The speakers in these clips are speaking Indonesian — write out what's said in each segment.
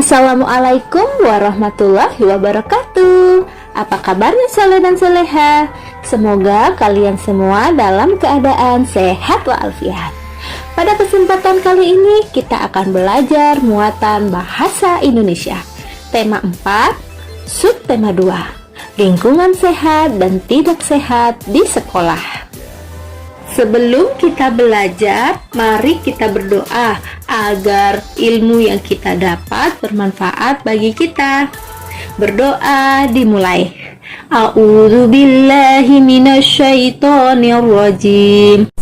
Assalamualaikum warahmatullahi wabarakatuh. Apa kabarnya saleh dan saleha? Semoga kalian semua dalam keadaan sehat walafiat. Pada kesempatan kali ini kita akan belajar muatan bahasa Indonesia. Tema 4, subtema 2, lingkungan sehat dan tidak sehat di sekolah. Sebelum kita belajar, mari kita berdoa agar ilmu yang kita dapat bermanfaat bagi kita. Berdoa dimulai. A'udzubillahi minasyaitonirrajim.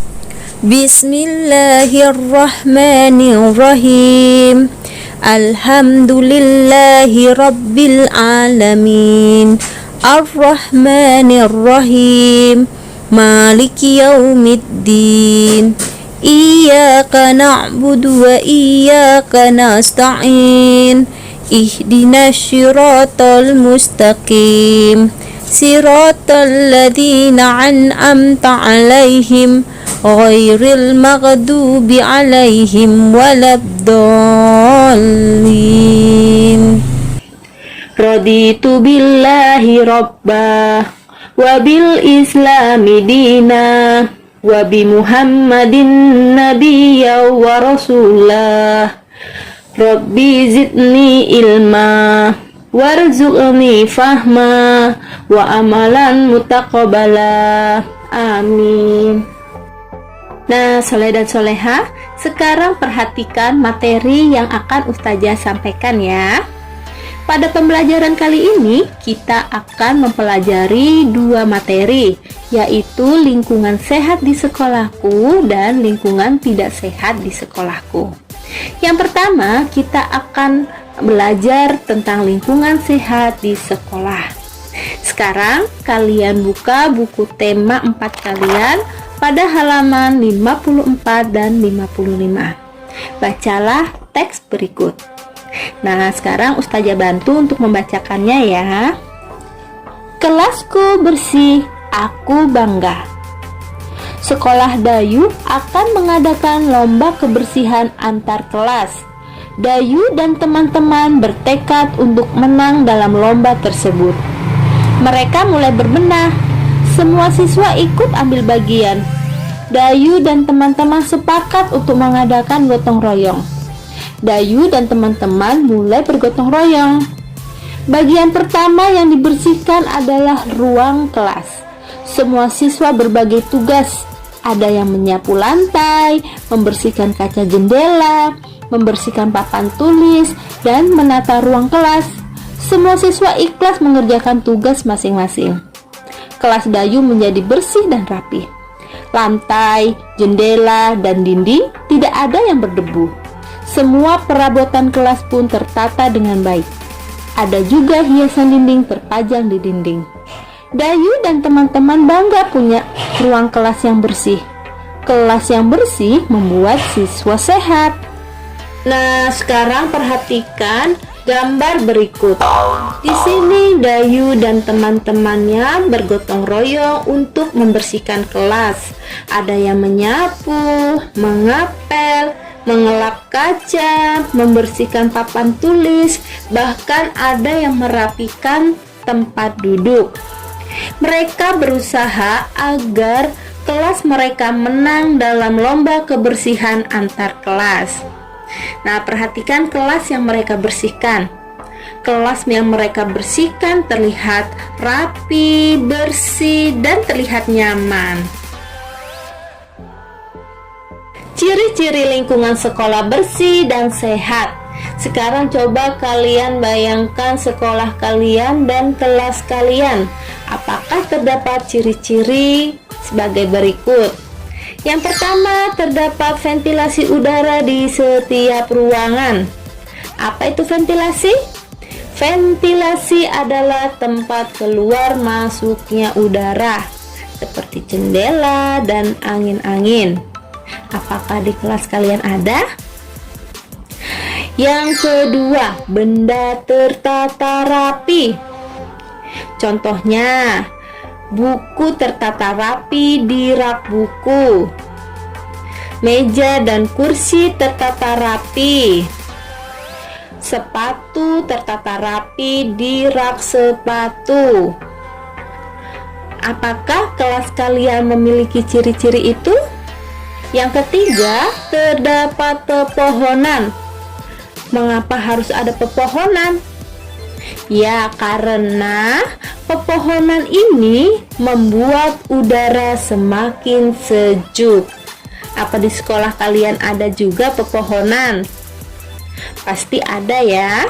Bismillahirrahmanirrahim. Alhamdulillahi rabbil alamin. Ar-Rahmanirrahim. Maliki yaumiddin. Iyyaka na'budu wa iyyaka nasta'in. Ihdinas siratal mustaqim. Siratal ladzina an'amta 'alaihim ghairil maghdubi 'alaihim waladdallin. Raditu billahi rabbah wa bil islami dina wa bi muhammadin nabiyya wa rasulah. Rabbi zidni ilma warzuqni fahma wa amalan mutaqabbala. Amin. Nah, soleh dan soleha, sekarang perhatikan materi yang akan Ustazah sampaikan ya. Pada pembelajaran kali ini, kita akan mempelajari dua materi, yaitu lingkungan sehat di sekolahku dan lingkungan tidak sehat di sekolahku. Yang pertama, kita akan belajar tentang lingkungan sehat di sekolah. Sekarang, kalian buka buku tema 4 kalian pada halaman 54 dan 55. Bacalah teks berikut. Nah, sekarang Ustazah bantu untuk membacakannya ya. Kelasku bersih, aku bangga. Sekolah Dayu akan mengadakan lomba kebersihan antar kelas. Dayu dan teman-teman bertekad untuk menang dalam lomba tersebut. Mereka mulai berbenah. Semua siswa ikut ambil bagian. Dayu dan teman-teman sepakat untuk mengadakan gotong royong. Dayu dan teman-teman mulai bergotong royong. Bagian pertama yang dibersihkan adalah ruang kelas. Semua siswa berbagi tugas. Ada yang menyapu lantai, membersihkan kaca jendela, membersihkan papan tulis, dan menata ruang kelas. Semua siswa ikhlas mengerjakan tugas masing-masing. Kelas Dayu menjadi bersih dan rapi. Lantai, jendela, dan dinding tidak ada yang berdebu. Semua perabotan kelas pun tertata dengan baik. Ada juga hiasan dinding terpajang di dinding. Dayu dan teman-teman bangga punya ruang kelas yang bersih. Kelas yang bersih membuat siswa sehat. Nah, sekarang perhatikan gambar berikut. Di sini Dayu dan teman-temannya bergotong royong untuk membersihkan kelas. Ada yang menyapu, mengapel, mengelap kaca, membersihkan papan tulis, bahkan ada yang merapikan tempat duduk. Mereka berusaha agar kelas mereka menang dalam lomba kebersihan antar kelas. Nah, perhatikan kelas yang mereka bersihkan. Kelas yang mereka bersihkan terlihat rapi, bersih, dan terlihat nyaman. Ciri-ciri lingkungan sekolah bersih dan sehat. Sekarang coba kalian bayangkan sekolah kalian dan kelas kalian. Apakah terdapat ciri-ciri sebagai berikut? Yang pertama, terdapat ventilasi udara di setiap ruangan. Apa itu ventilasi? Ventilasi adalah tempat keluar masuknya udara, seperti jendela dan angin-angin. Apakah di kelas kalian ada? Yang kedua, benda tertata rapi. Contohnya, buku tertata rapi di rak buku. Meja dan kursi tertata rapi. Sepatu tertata rapi di rak sepatu. Apakah kelas kalian memiliki ciri-ciri itu? Yang ketiga, terdapat pepohonan. Mengapa harus ada pepohonan? Ya, karena pepohonan ini membuat udara semakin sejuk. Apa di sekolah kalian ada juga pepohonan? Pasti ada ya.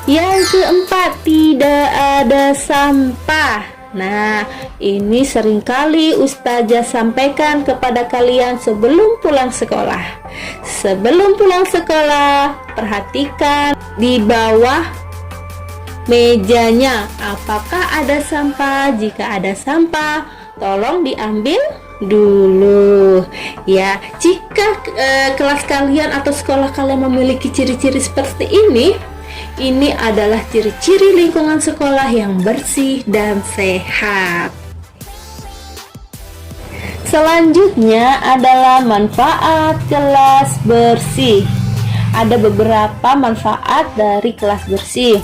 Yang keempat, tidak ada sampah. Nah, ini seringkali Ustazah sampaikan kepada kalian sebelum pulang sekolah. Sebelum pulang sekolah, perhatikan di bawah mejanya apakah ada sampah. Jika ada sampah, tolong diambil dulu ya. Jika kelas kalian atau sekolah kalian memiliki ciri-ciri seperti ini adalah ciri-ciri lingkungan sekolah yang bersih dan sehat. Selanjutnya adalah manfaat kelas bersih. Ada beberapa manfaat dari kelas bersih,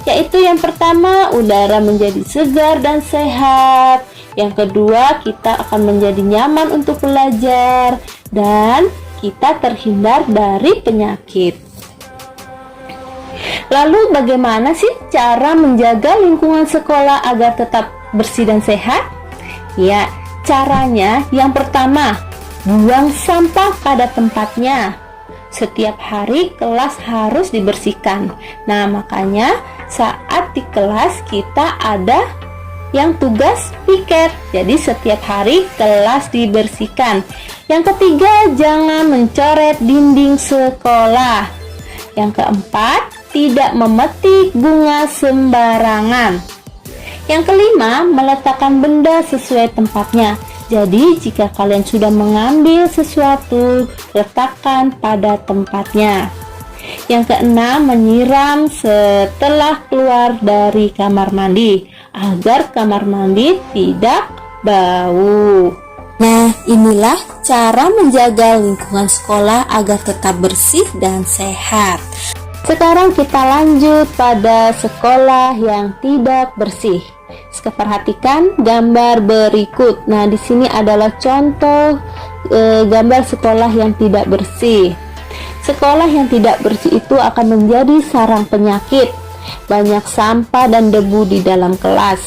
yaitu yang pertama, udara menjadi segar dan sehat. Yang kedua, kita akan menjadi nyaman untuk belajar dan kita terhindar dari penyakit. Lalu bagaimana sih cara menjaga lingkungan sekolah agar tetap bersih dan sehat? Ya, caranya yang pertama, buang sampah pada tempatnya. Setiap hari kelas harus dibersihkan. Nah, makanya saat di kelas kita ada yang tugas piket. Jadi setiap hari kelas dibersihkan. Yang ketiga, jangan mencoret dinding sekolah. Yang keempat, tidak memetik bunga sembarangan. Yang kelima, meletakkan benda sesuai tempatnya. Jadi jika kalian sudah mengambil sesuatu, letakkan pada tempatnya. Yang keenam, menyiram setelah keluar dari kamar mandi agar kamar mandi tidak bau. Nah, inilah cara menjaga lingkungan sekolah agar tetap bersih dan sehat. Sekarang kita lanjut pada sekolah yang tidak bersih. Perhatikan gambar berikut. Nah, di sini adalah contoh gambar sekolah yang tidak bersih. Sekolah yang tidak bersih itu akan menjadi sarang penyakit. Banyak sampah dan debu di dalam kelas.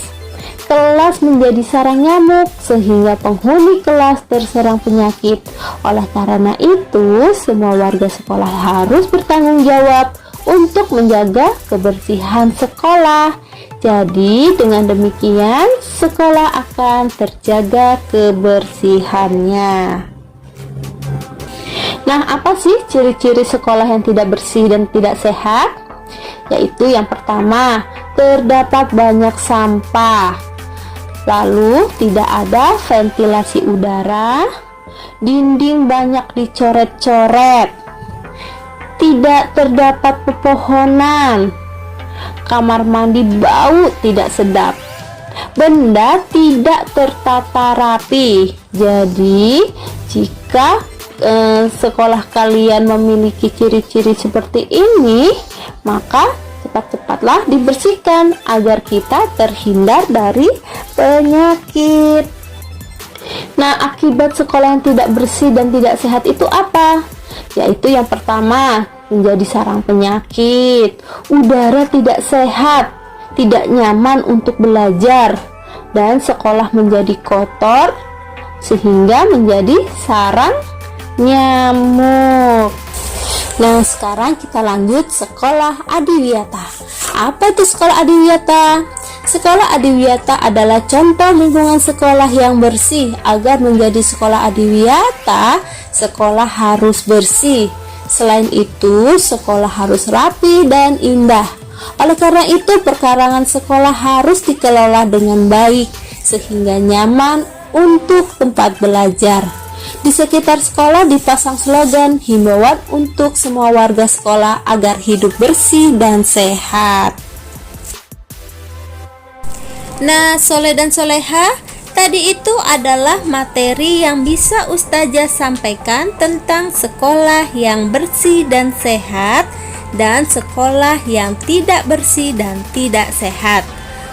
Kelas menjadi sarang nyamuk sehingga penghuni kelas terserang penyakit. Oleh karena itu, semua warga sekolah harus bertanggung jawab untuk menjaga kebersihan sekolah. Jadi dengan demikian sekolah akan terjaga kebersihannya. Nah, apa sih ciri-ciri sekolah yang tidak bersih dan tidak sehat? Yaitu yang pertama, terdapat banyak sampah. Lalu tidak ada ventilasi udara, dinding banyak dicoret-coret, tidak terdapat pepohonan, kamar mandi bau tidak sedap, benda tidak tertata rapi. Jadi jika sekolah kalian memiliki ciri-ciri seperti ini, maka cepat-cepatlah dibersihkan agar kita terhindar dari penyakit. Nah, akibat sekolah yang tidak bersih dan tidak sehat itu apa? Yaitu yang pertama, menjadi sarang penyakit, udara tidak sehat, tidak nyaman untuk belajar, dan sekolah menjadi kotor sehingga menjadi sarang nyamuk. Nah, sekarang kita lanjut sekolah adiwiyata. Apa itu sekolah adiwiyata? Sekolah adiwiyata adalah contoh lingkungan sekolah yang bersih. Agar menjadi sekolah adiwiyata, sekolah harus bersih. Selain itu, sekolah harus rapi dan indah. Oleh karena itu, perkarangan sekolah harus dikelola dengan baik sehingga nyaman untuk tempat belajar. Di sekitar sekolah dipasang slogan himbauan untuk semua warga sekolah agar hidup bersih dan sehat. Nah, Soleh dan Soleha, tadi itu adalah materi yang bisa Ustazah sampaikan tentang sekolah yang bersih dan sehat dan sekolah yang tidak bersih dan tidak sehat.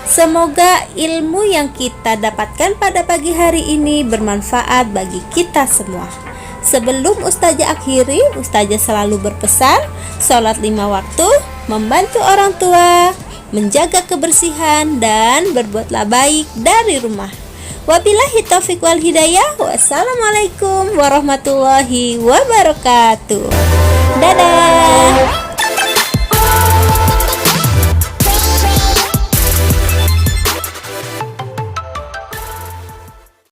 Semoga ilmu yang kita dapatkan pada pagi hari ini bermanfaat bagi kita semua. Sebelum Ustazah akhiri, Ustazah selalu berpesan, sholat 5 waktu, membantu orang tua, menjaga kebersihan, dan berbuatlah baik dari rumah. Wabillahi taufiq wal hidayah. Wassalamualaikum warahmatullahi wabarakatuh. Dadah.